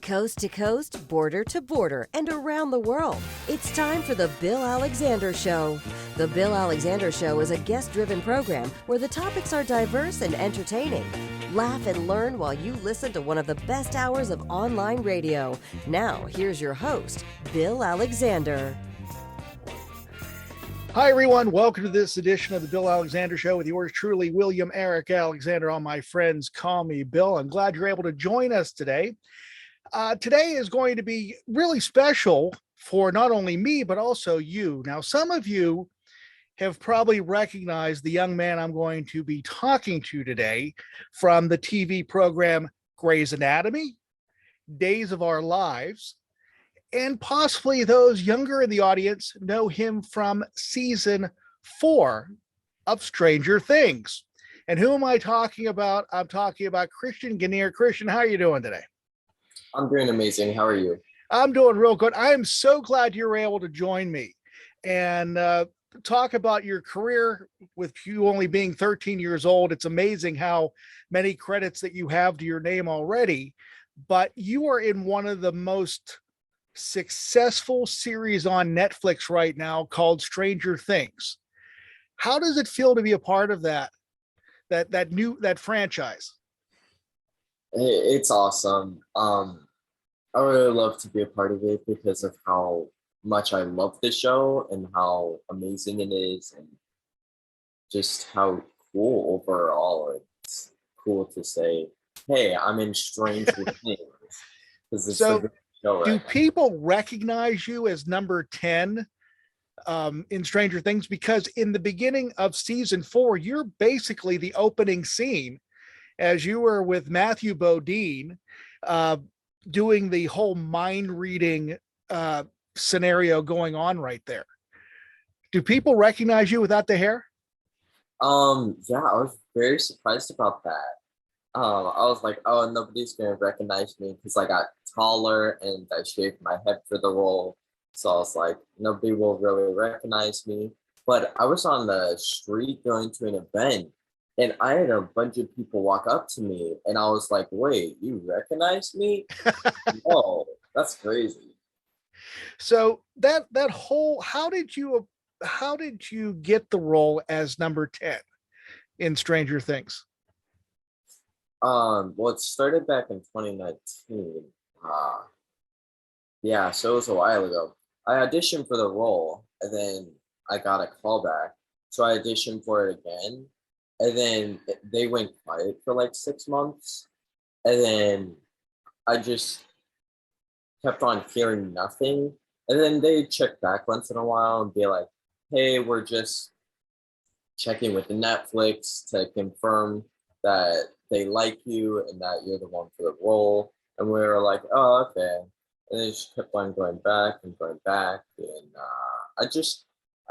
Coast to coast, border to border, and around the world, it's time for The Bill Alexander Show. The Bill Alexander Show is a guest-driven program where the topics are diverse and entertaining. Laugh and learn while you listen to one of the best hours of online radio. Now, here's your host, Bill Alexander. Hi, everyone. Welcome to this edition of the Bill Alexander Show with yours truly, William Eric Alexander. All my friends call me Bill. I'm glad you're able to join us today. Today is going to be really special for not only me, but also you. Now, some of you have probably recognized the young man I'm going to be talking to today from the TV program Grey's Anatomy, Days of Our Lives, and possibly those younger in the audience know him from season 4 of Stranger Things. And who am I talking about? I'm talking about Christian Ganiere. Christian, how are you doing today? I'm doing amazing. How are you? I'm doing real good. I am so glad you were able to join me and talk about your career with you only being 13 years old. It's amazing how many credits that you have to your name already, but you are in one of the most successful series on Netflix right now called Stranger Things. How does it feel to be a part of that franchise? It's awesome. I really love to be a part of it because of how much I love the show and how amazing it is and just how cool overall. It's cool to say, hey, I'm in Stranger Things. So do people recognize you as number 10 in Stranger Things? Because in the beginning of season 4, you're basically the opening scene as you were with Matthew Modine doing the whole mind reading scenario going on right there. Do people recognize you without the hair? Yeah, I was very surprised about that. I was like, oh, nobody's gonna recognize me because I got taller and I shaved my head for the role. So I was like, nobody will really recognize me. But I was on the street going to an event and I had a bunch of people walk up to me and I was like, wait, you recognize me? Whoa, that's crazy. So that whole, how did you get the role as number 10 in Stranger Things? Well, it started back in 2019. Yeah, so it was a while ago. I auditioned for the role and then I got a call back. So I auditioned for it again. And then they went quiet for like 6 months. And then I just kept on hearing nothing. And then they check back once in a while and be like, hey, we're just checking with the Netflix to confirm that they like you and that you're the one for the role. And we were like, oh, okay. And they just kept on going back and going back. And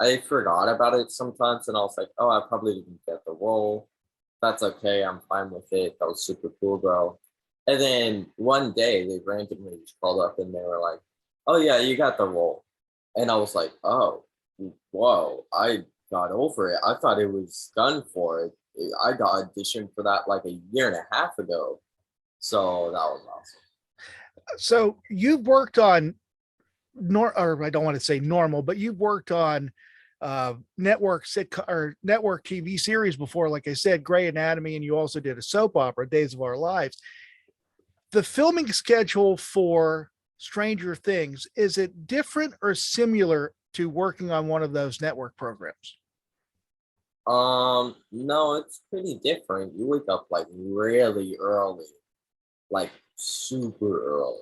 I forgot about it sometimes. And I was like, oh, I probably didn't get the role. That's okay. I'm fine with it. That was super cool, bro. And then one day they randomly just called up and they were like, oh, yeah, you got the role. And I was like, oh, whoa, I got over it. I thought it was done for it. I got auditioned for that like a year and a half ago. So that was awesome. So you've worked on, or I don't want to say normal, but you've worked on network TV series before, like I said, Grey Anatomy, and you also did a soap opera, Days of Our Lives. The filming schedule for Stranger Things, is it different or similar to working on one of those network programs? No, it's pretty different. You wake up like really early, like super early.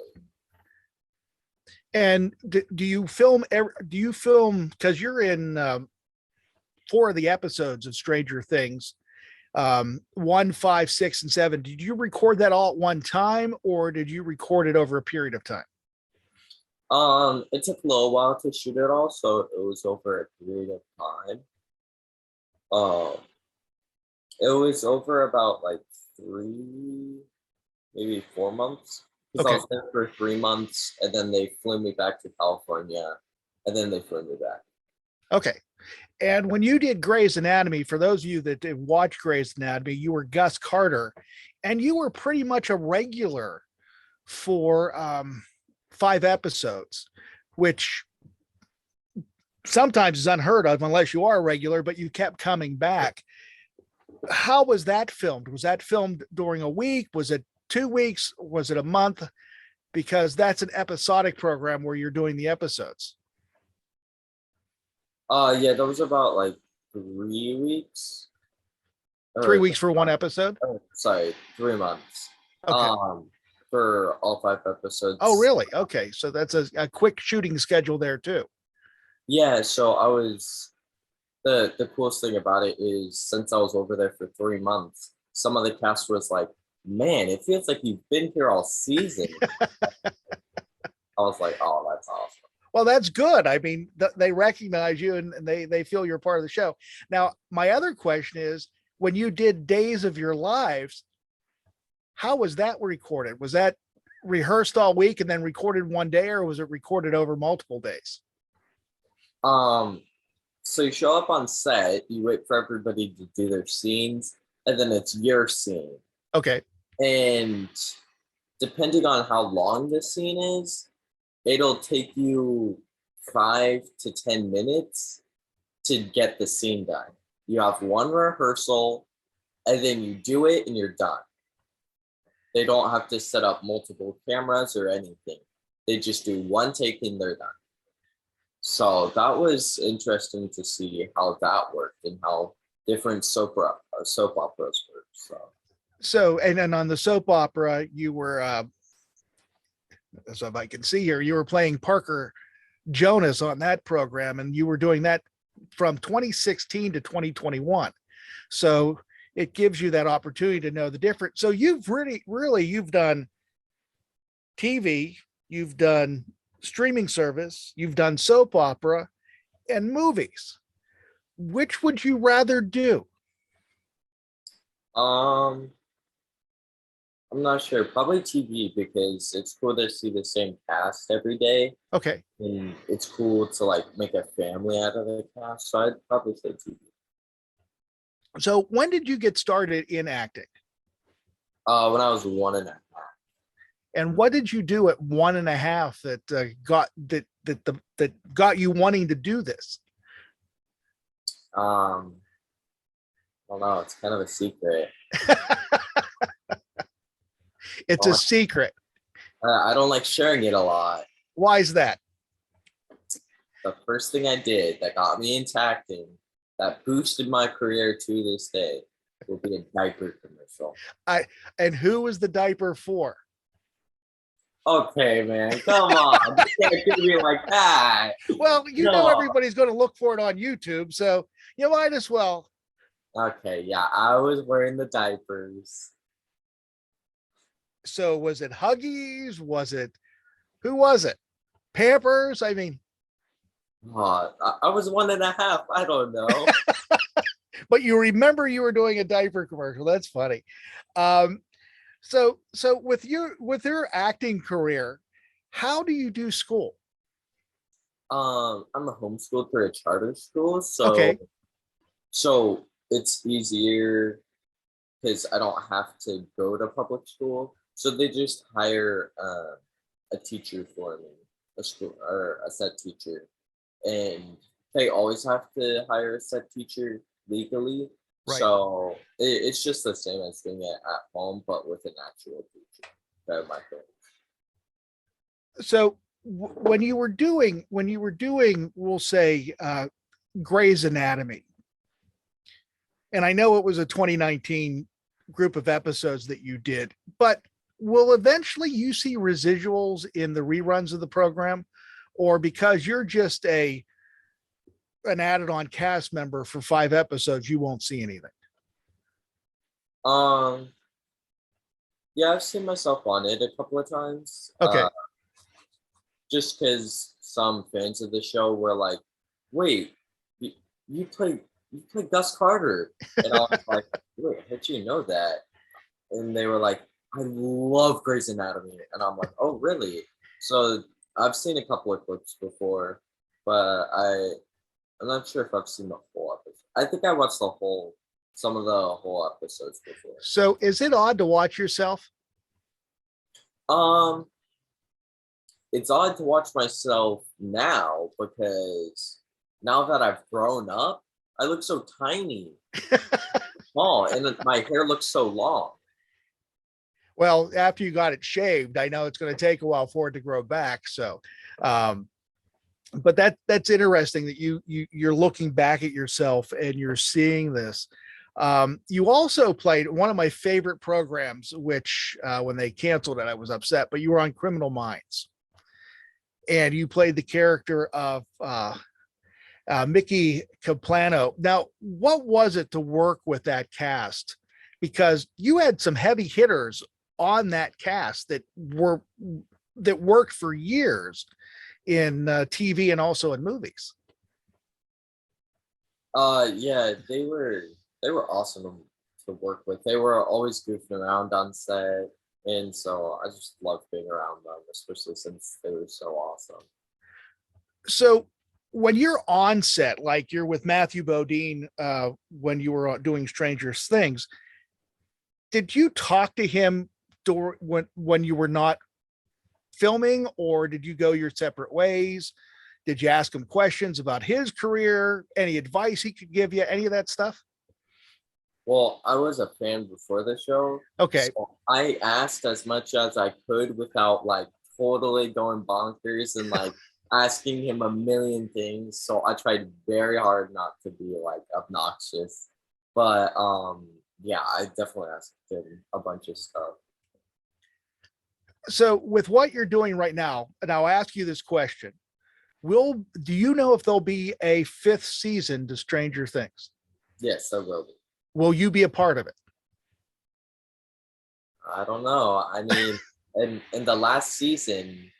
And do you film because you're in 4 of the episodes of Stranger Things, 1, 5, 6, and 7. Did you record that all at one time or did you record it over a period of time? It took a little while to shoot it all, so it was over a period of time. It was over about like 3, maybe 4 months. Because I was there for 3 months, and then they flew me back to California, and then they flew me back. Okay. And when you did Grey's Anatomy, for those of you that did watch Grey's Anatomy, you were Gus Carter, and you were pretty much a regular for 5 episodes, which sometimes is unheard of unless you are a regular, but you kept coming back. How was that filmed? Was that filmed during a week? Was it 2 weeks? Was it a month? Because that's an episodic program where you're doing the episodes. Yeah, that was about like 3 weeks. 3 weeks for one episode? Sorry, 3 months. Okay. For all 5 episodes. Oh, really? Okay. So that's a quick shooting schedule there too. Yeah, so I was the coolest thing about it is since I was over there for 3 months, some of the cast was like, man, it feels like you've been here all season. I was like, oh, that's awesome. Well, that's good. I mean, they recognize you and they feel you're part of the show. Now, my other question is, when you did Days of Your Lives, how was that recorded? Was that rehearsed all week and then recorded one day, or was it recorded over multiple days? So you show up on set, you wait for everybody to do their scenes, and then it's your scene. Okay. And depending on how long the scene is, it'll take you 5 to 10 minutes to get the scene done. You have one rehearsal, and then you do it, and you're done. They don't have to set up multiple cameras or anything. They just do one take, and they're done. So that was interesting to see how that worked and how different soap operas work. So, and then on the soap opera, you were, as I can see here, you were playing Parker Jonas on that program, and you were doing that from 2016 to 2021. So it gives you that opportunity to know the difference. So you've really, you've done TV, you've done streaming service, you've done soap opera and movies. Which would you rather do? I'm not sure. Probably TV, because it's cool to see the same cast every day. Okay. And it's cool to like make a family out of the cast. So I'd probably say TV. So when did you get started in acting? When I was 1.5. And what did you do at 1.5 that got you wanting to do this? I don't know. It's kind of a secret. It's a secret. I don't like sharing it a lot. Why is that? The first thing I did that got me into acting, that boosted my career to this day, will be a diaper commercial. And who was the diaper for? Okay, man, come on. You can't do me like that. Well, you know everybody's going to look for it on YouTube, so you might as well. Okay, yeah, I was wearing the diapers. So was it Huggies? Who was it? Pampers? I mean. I was 1.5. I don't know. But you remember you were doing a diaper commercial. That's funny. So with your acting career, how do you do school? I'm a homeschooled through a charter school, so okay. So it's easier because I don't have to go to public school. So they just hire a teacher for me, a school or a set teacher, and they always have to hire a set teacher legally. Right. So it's just the same as doing it at home, but with an actual teacher. They're my friends. So when you were doing, we'll say, Grey's Anatomy, and I know it was a 2019 group of episodes that you did, but will eventually you see residuals in the reruns of the program, or because you're just an added on cast member for 5 episodes, you won't see anything? Yeah, I've seen myself on it a couple of times. Okay. Just because some fans of the show were like, wait, you play Gus Carter. And I was like, wait, how'd you know that? And they were like, I love Grey's Anatomy. And I'm like, oh, really? So I've seen a couple of clips before, but I'm not sure if I've seen the whole episode. I think I watched some of the whole episodes before. So is it odd to watch yourself? Um, it's odd to watch myself now because now that I've grown up, I look so tiny, small, and my hair looks so long. Well, after you got it shaved, I know it's going to take a while for it to grow back. So, but that's interesting that you're looking back at yourself and you're seeing this. You also played one of my favorite programs, which when they canceled it, I was upset, but you were on Criminal Minds and you played the character of Mikey Capilano. Now, what was it to work with that cast? Because you had some heavy hitters on that cast that worked for years in TV and also in movies. Yeah, they were awesome to work with. They were always goofing around on set, and so I just loved being around them, especially since they were so awesome. So when you're on set, like you're with Matthew Modine, when you were doing Stranger Things, did you talk to him when you were not filming, or did you go your separate ways? Did you ask him questions about his career, any advice he could give you, any of that stuff? Well, I was a fan before the show. Okay. So I asked as much as I could without like totally going bonkers and like asking him a million things. So I tried very hard not to be like obnoxious. But yeah, I definitely asked him a bunch of stuff. So with what you're doing right now, and I'll ask you this question. Do you know if there'll be a 5th season to Stranger Things? Yes, there will be. Will you be a part of it? I don't know. I mean, in the last season,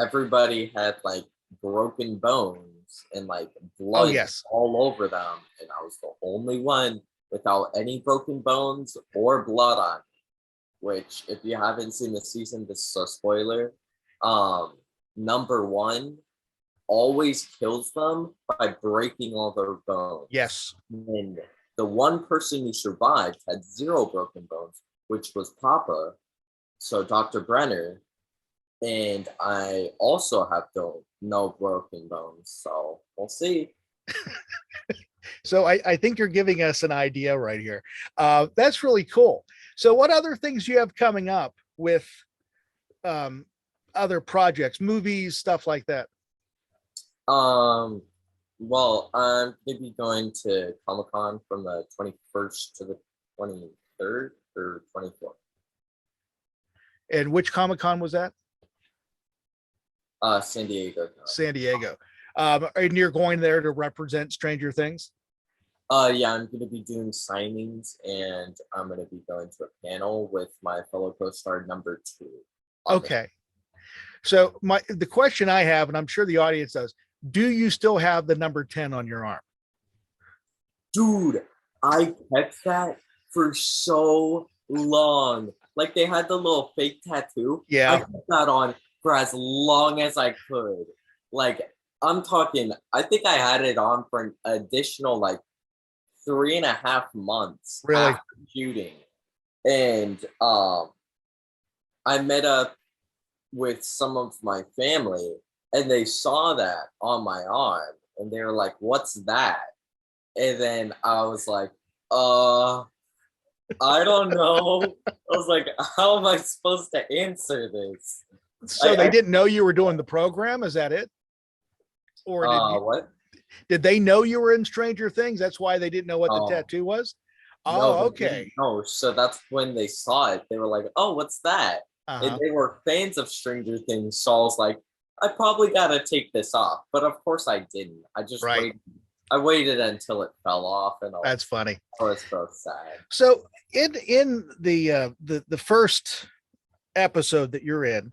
everybody had like broken bones and like blood all over them, and I was the only one without any broken bones or blood on me. Which, if you haven't seen the season, this is a spoiler. Number 1 always kills them by breaking all their bones. Yes. And the one person who survived had 0 broken bones, which was Papa, so Dr. Brenner. And I also have no broken bones, so we'll see. So I think you're giving us an idea right here. That's really cool. So what other things do you have coming up with other projects, movies, stuff like that? Well, I'm maybe going to Comic-Con from the 21st to the 23rd or 24th. And which Comic-Con was that? San Diego. San Diego. And you're going there to represent Stranger Things? Yeah, I'm going to be doing signings, and I'm going to be going to a panel with my fellow co-star number 2. Okay. So the question I have, and I'm sure the audience does, do you still have the number 10 on your arm? Dude, I kept that for so long. Like, they had the little fake tattoo. Yeah. I kept that on for as long as I could. Like, I'm talking, I think I had it on for an additional like 3.5 months after shooting. And I met up with some of my family, and they saw that on my arm, and they were like, "What's that?" And then I was like, I don't know. I was like, how am I supposed to answer this? So they didn't know you were doing the program? Is that it? Or what? Did they know you were in Stranger Things? That's why they didn't know what the tattoo was? Oh, okay. No, so that's when they saw it. They were like, "Oh, what's that?" And they were fans of Stranger Things. So I was like, I probably got to take this off. But of course I didn't. I just waited. I waited until it fell off. And that's funny. I was so sad. So in the first episode that you're in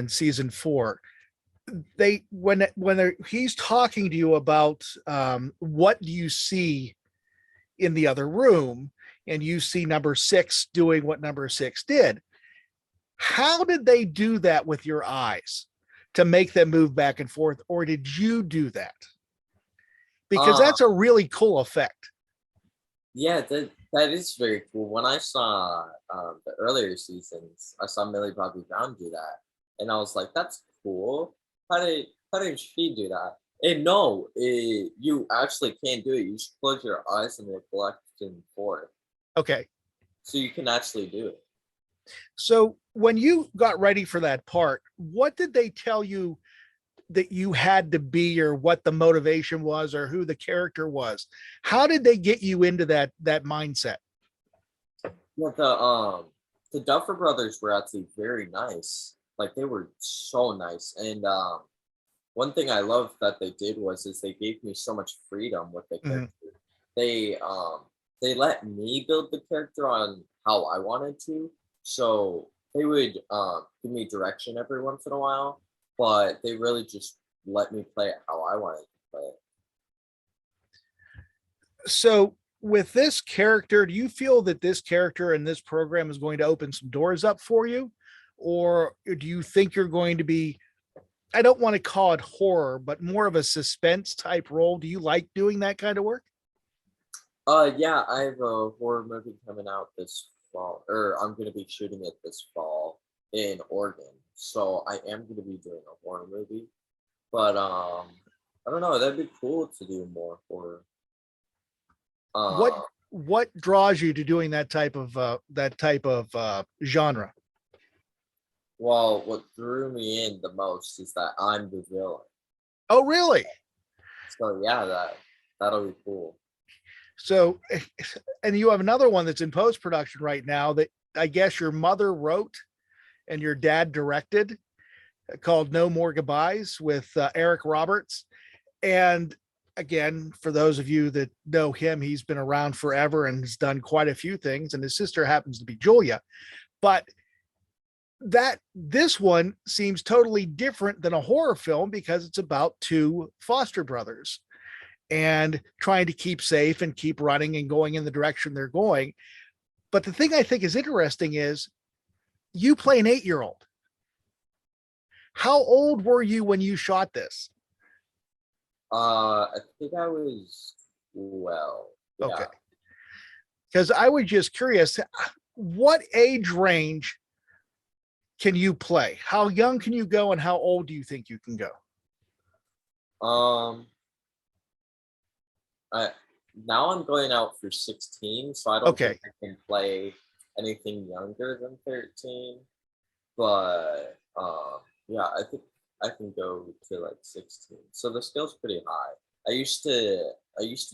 season 4, he's talking to you about what do you see in the other room, and you see number 6 doing what number 6 did. How did they do that with your eyes to make them move back and forth, or did you do that? Because that's a really cool effect. Yeah, That is very cool. When I saw the earlier seasons, I saw Millie Bobby Brown do that, and I was like, "That's cool. How did she do that?" And no, you actually can't do it. You just close your eyes and reflect and forth, Okay. so you can actually do it. So when you got ready for that part, what did they tell you that you had to be, or what the motivation was, or who the character was? How did they get you into that mindset? But the Duffer Brothers were actually very nice. Like they were so nice, and one thing I love that they did was is they gave me so much freedom with the Mhm. character. They let me build the character on how I wanted to. So they would give me direction every once in a while, but they really just let me play it how I wanted to play it. So with this character, do you feel that this character and this program is going to open some doors up for you? Or do you think you're going to be, I don't want to call it horror, but more of a suspense type role? Do you like doing that kind of work? Yeah, I have a horror movie coming out this fall, or I'm gonna be shooting it this fall in Oregon. So I am gonna be doing a horror movie. But I don't know, that'd be cool to do more horror. What Uh what draws you to doing that type of genre? well, what drew me in the most is that I'm the villain. Oh, really? So yeah, that'll be cool. So, and you have another one that's in post production right now that I guess your mother wrote and your dad directed, called No More Goodbyes, with Eric Roberts. And again, for those of you that know him, he's been around forever and has done quite a few things. And his sister happens to be Julia. But that this one seems totally different than a horror film because it's about two foster brothers and trying to keep safe and keep running and going in the direction they're going. But the thing I think is interesting is you play an 8-year-old. How old were you when you shot this? I think I was 12. Okay. Yeah. Because I was just curious, what age range can you play? How young can you go, and how old do you think you can go? Um I Now I'm going out for 16, so I don't think Okay. I can play anything younger than 13. But yeah, I think I can go to like 16. So the skill's pretty high. I used to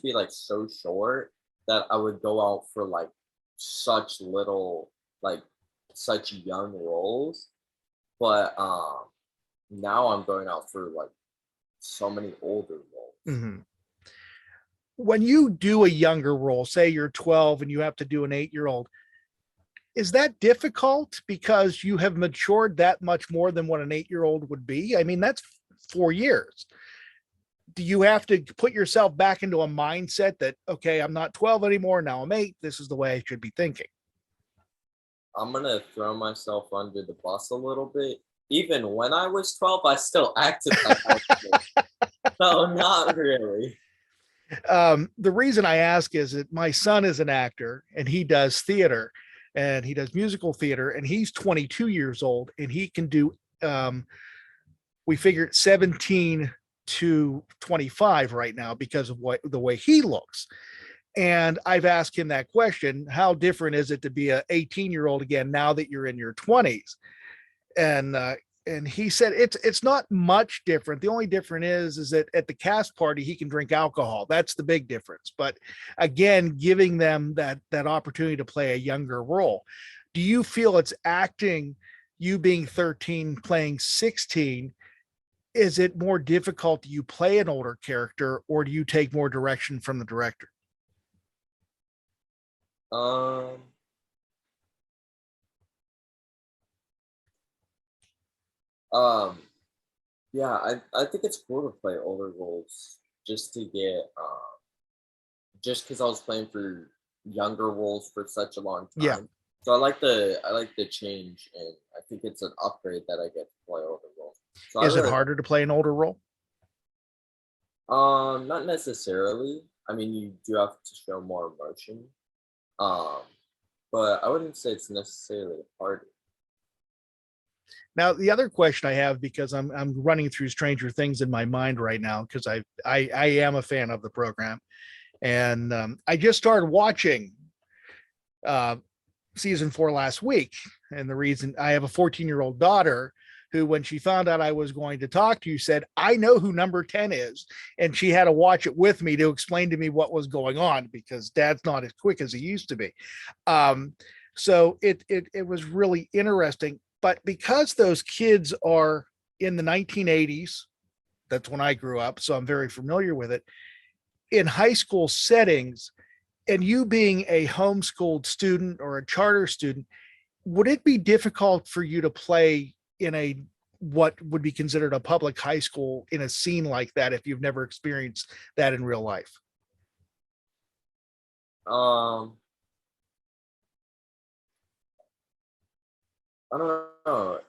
be like so short that I would go out for like such little like such young roles. But now I'm going out for like so many older roles. Mhm. When you do a younger role, say you're 12 and you have to do an 8-year-old, is that difficult because you have matured that much more than what an 8-year-old would be? I mean, that's 4 years. Do you have to put yourself back into a mindset that, okay, I'm not 12 anymore, now I'm 8, this is the way I should be thinking? I'm gonna throw myself under the bus a little bit. Even when I was 12, I still acted like I was 12. No, not really. The reason I ask is that my son is an actor and he does theater and he does musical theater, and he's 22 years old and he can do, um, we figured 17 to 25 right now because of what the way he looks. And I've asked him that question: how different is it to be a 18-year-old again now that you're in your 20s? And he said it's not much different. The only difference is that at the cast party he can drink alcohol. That's the big difference. But again, giving them that opportunity to play a younger role. Do you feel it's acting, you being 13 playing 16, is it more difficult? Do you play an older character, or do you take more direction from the director? Um, um, yeah, I think it's cool to play older roles just to get just because I was playing for younger roles for such a long Yeah. time. So I like the change, and I think it's an upgrade that I get to play older roles. So I Is it really like. harder to play an older role? Not necessarily. I mean, you do have to show more emotion, Um, but I wouldn't say it's necessarily hard. Now, the other question I have, because I'm running through Stranger Things in my mind right now, because I am a fan of the program, and I just started watching uh, season 4 last week. And the reason, I have a 14-year-old daughter who, when she found out I was going to talk to you, said, I know who number 10 is. And she had to watch it with me to explain to me what was going on, because dad's not as quick as he used to be. So it was really interesting. But because those kids are in the 1980s, that's when I grew up, so I'm very familiar with it, in high school settings, and you being a homeschooled student or a charter student, would it be difficult for you to play in a what would be considered a public high school in a scene like that if you've never experienced that in real life? Um, I don't know.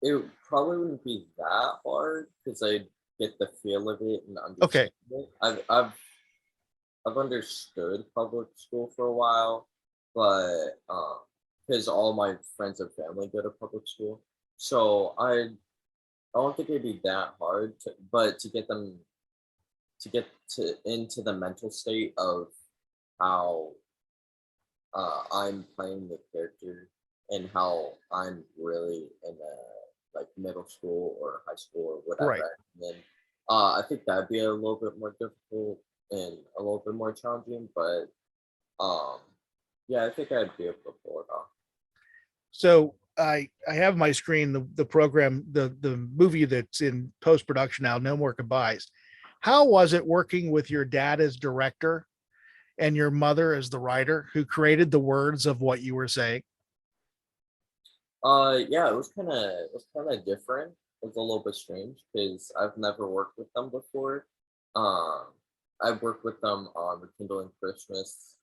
It probably wouldn't be that hard because I get the feel of it and Okay. understand it. I've understood public school for a while, but because all my friends and family go to public school, so I don't think it'd be that hard. But to get them to get to into the mental state of how I'm playing the character and how I'm really in a like middle school or high school or whatever. Right. And then I think that'd be a little bit more difficult and a little bit more challenging, but um yeah, I think I'd be able to pull it off. So I have my screen the program, the movie that's in post production now, No More Goodbyes. How was it working with your dad as director and your mother as the writer who created the words of what you were saying? Yeah, it was kinda different. It was a little bit strange because I've never worked with them before. Um I've worked with them on Rekindling Christmas,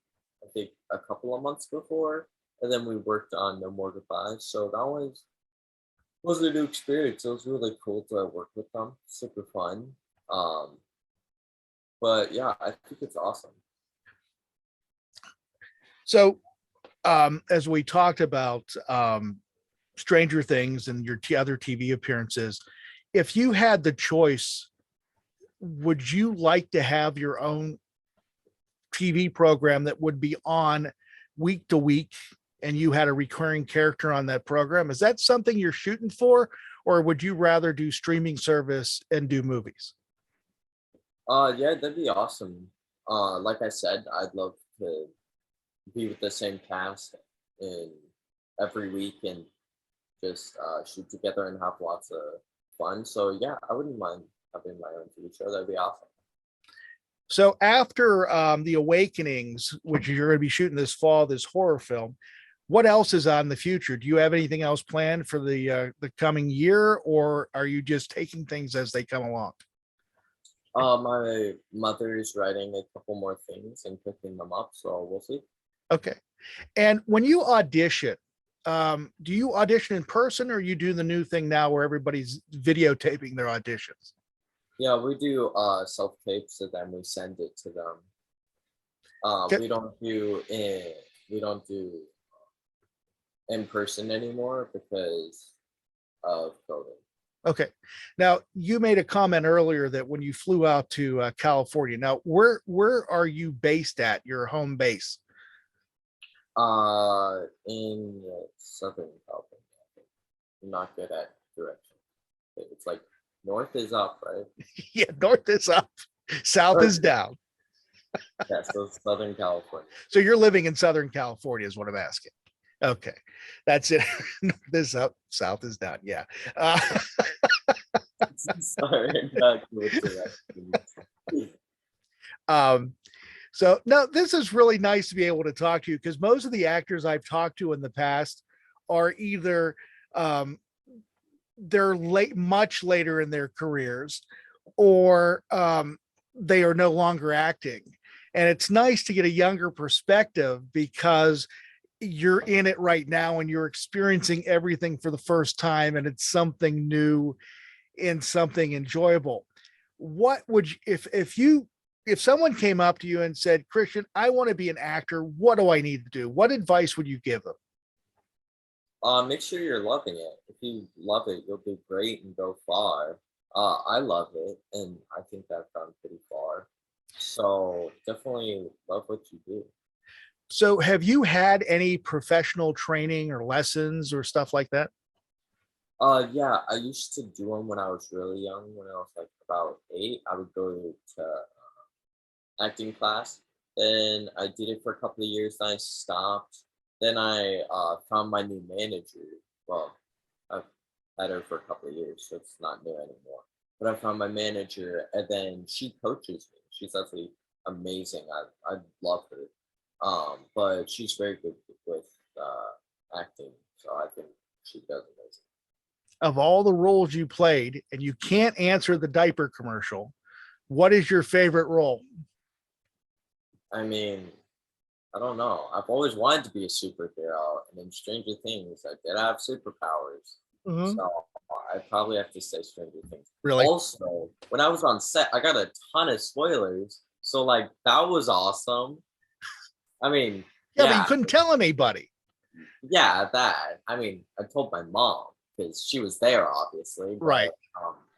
I think a couple of months before, and then we worked on No More Goodbyes. So that was a new experience. It was really cool to work with them. Super fun. Um, but yeah, I think it's awesome. So as we talked about Stranger Things and your other TV appearances, if you had the choice, would you like to have your own TV program that would be on week to week and you had a recurring character on that program? Is that something you're shooting for, or would you rather do streaming service and do movies? Yeah, that'd be awesome. Like I said, I'd love to be with the same cast in every week and just shoot together and have lots of fun. So yeah, I wouldn't mind having my own TV show. That'd be awesome. So after the Awakenings, which you're going to be shooting this fall, this horror film, what else is on the future? Do you have anything else planned for the coming year, or are you just taking things as they come along? My mother is writing a couple more things and cooking them up, so we'll see. Okay. And when you audition, do you audition in person, or you do the new thing now where everybody's videotaping their auditions? Yeah, we do self tapes and then we send it to them. Okay. We don't do in person anymore because of COVID. Okay. Now you made a comment earlier that when you flew out to California, now where are you based at? Your home base? In Southern California. I think. I'm not good at direction. It's like north is up, right? Yeah, north is up, south is down. Yeah, so Southern California. So you're living in Southern California is what I'm asking. Okay, that's it. North is up, south is down. Yeah. Sorry, not good direction. So no, this is really nice to be able to talk to you, because most of the actors I've talked to in the past are either they're late, much later in their careers, or they are no longer acting. And it's nice to get a younger perspective because you're in it right now and you're experiencing everything for the first time, and it's something new and something enjoyable. What would you, if you if someone came up to you and said, Christian, I want to be an actor, what do I need to do? What advice would you give them? Make sure you're loving it. If you love it, you'll do great and go far. I love it, and I think I've gone pretty far. So definitely love what you do. So have you had any professional training or lessons or stuff like that? Yeah, I used to do them when I was really young. When I was like about 8, I would go to acting class. Then I did it for a couple of years. Then I stopped. Then I found my new manager. Well, I've had her for a couple of years, so it's not new anymore. But I found my manager, and then she coaches me. She's actually amazing. I love her. But she's very good with acting, so I think she does amazing. Of all the roles you played, and you can't answer the diaper commercial, what is your favorite role? I mean, I don't know. I've always wanted to be a superhero, and in Stranger Things, I did have superpowers. Mhm. So I probably have to say Stranger Things. Really? Also, when I was on set, I got a ton of spoilers. So like that was awesome. I mean, Yeah, but you couldn't tell anybody. yeah, that. I mean, I told my mom because she was there, obviously. But, Right.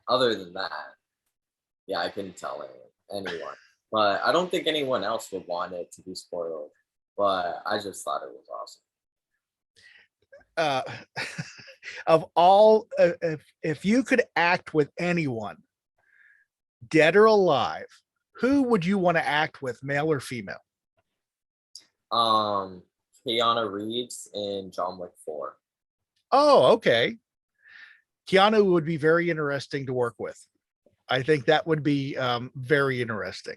Other than that, yeah, I couldn't tell anyone. But I don't think anyone else would want it to be spoiled. But I just thought it was awesome. Of all, if you could act with anyone, dead or alive, who would you want to act with, male or female? Keanu Reeves in John Wick 4. Oh, okay. Keanu would be very interesting to work with. I think that would be very interesting.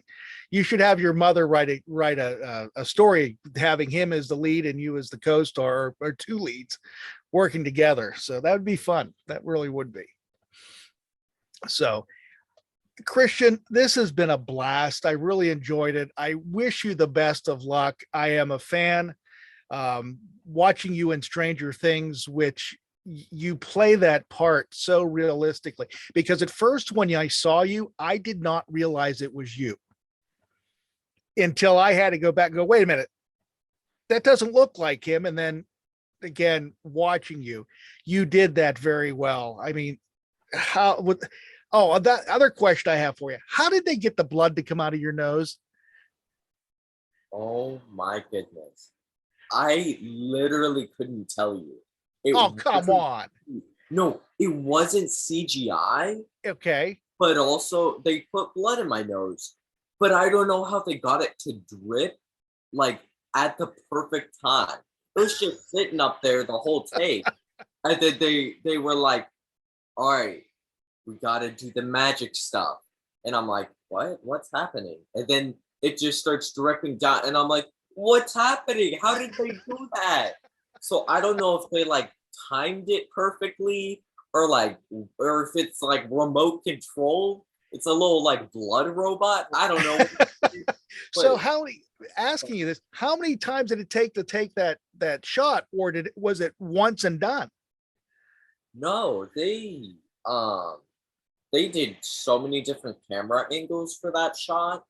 You should have your mother write a story having him as the lead and you as the co-star, or two leads working together. So that would be fun. That really would be. So, Christian, this has been a blast. I really enjoyed it. I wish you the best of luck. I am a fan. Watching you in Stranger Things, which you play that part so realistically, because at first when I saw you, I did not realize it was you until I had to go back and go, wait a minute, that doesn't look like him. And then again, watching you, you did that very well. I mean, how would, oh, that other question I have for you. How did they get the blood to come out of your nose? Oh my goodness. I literally couldn't tell you. Oh, come on. No, it wasn't CGI. Okay. But also they put blood in my nose. But I don't know how they got it to drip like at the perfect time. It was just sitting up there the whole take. And then they were like, all right, we gotta do the magic stuff. And I'm like, what? What's happening? And then it just starts dripping down. And I'm like, what's happening? How did they do that? So I don't know if they like timed it perfectly or if it's like remote control. It's a little like blood robot. I don't know. So asking you this, how many times did it take to take that shot, or was it once and done? No, they did so many different camera angles for that shot.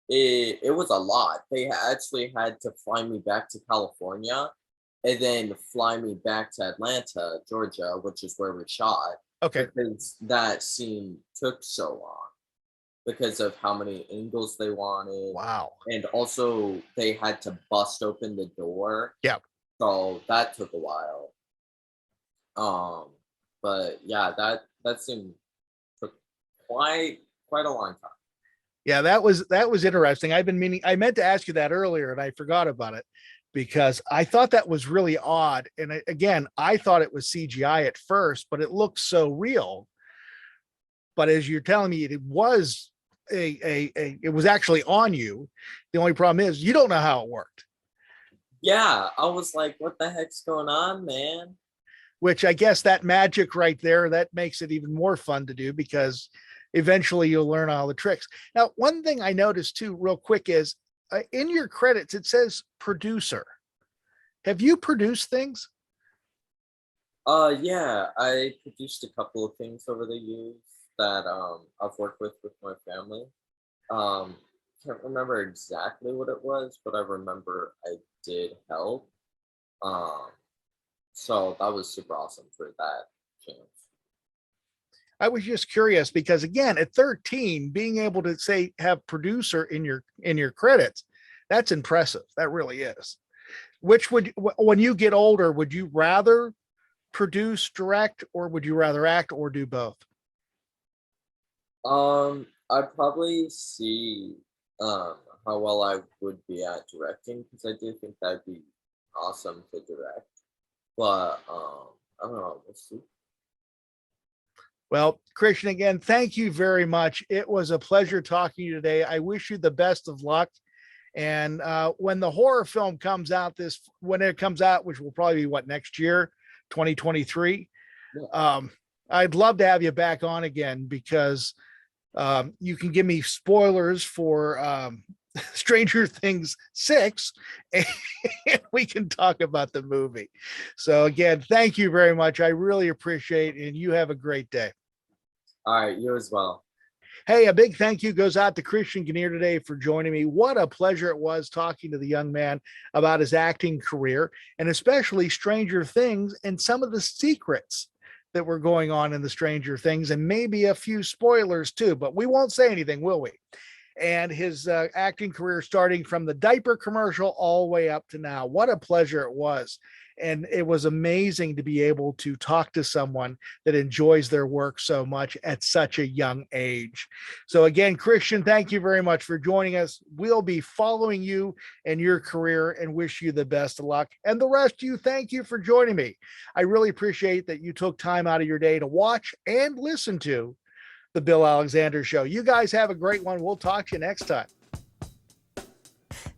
It was a lot. They actually had to fly me back to California and then fly me back to Atlanta, Georgia, which is where we shot. Okay. Because that scene took so long because of how many angles they wanted. Wow. And also they had to bust open the door. Yeah. So that took a while. But yeah, that scene took quite a long time. Yeah, that was interesting. I meant to ask you that earlier and I forgot about it because I thought that was really odd. And again, I thought it was CGI at first, but it looked so real. But as you're telling me, it was it was actually on you. The only problem is you don't know how it worked. Yeah, I was like, what the heck's going on, man? Which I guess that magic right there, that makes it even more fun to do because eventually you'll learn all the tricks. Now, one thing I noticed too, real quick, is in your credits, it says producer. Have you produced things? Yeah, I produced a couple of things over the years that I've worked with my family. can't remember exactly what it was, but I remember I did help. Um, so that was super awesome for that chance. I was just curious because again, at 13, being able to say have producer in your credits, that's impressive. That really is. Which would, when you get older, would you rather produce, direct, or would you rather act or do both? I'd probably see how well I would be at directing because I do think that'd be awesome to direct. But I don't know. We'll see. Well, Christian, again, thank you very much. It was a pleasure talking to you today. I wish you the best of luck. And when the horror film comes out, when it comes out, which will probably be next year, 2023. Yeah. I'd love to have you back on again because you can give me spoilers for Stranger Things 6 and we can talk about the movie. So again, thank you very much. I really appreciate it, and you have a great day. All right, you as well. Hey, a big thank you goes out to Christian Ganiere today for joining me. What a pleasure it was talking to the young man about his acting career and especially Stranger Things and some of the secrets that were going on in the Stranger Things, and maybe a few spoilers too, but we won't say anything, will we? And his acting career starting from the diaper commercial all the way up to now. What a pleasure it was. And it was amazing to be able to talk to someone that enjoys their work so much at such a young age. So again, Christian, thank you very much for joining us. We'll be following you and your career and wish you the best of luck. And the rest of you, thank you for joining me. I really appreciate that you took time out of your day to watch and listen to The Bill Alexander Show. You guys have a great one. We'll talk to you next time.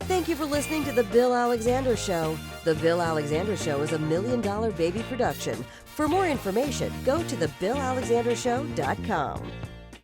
Thank you for listening to The Bill Alexander Show. The Bill Alexander Show is a $1 Million Baby production. For more information, go to thebillalexandershow.com.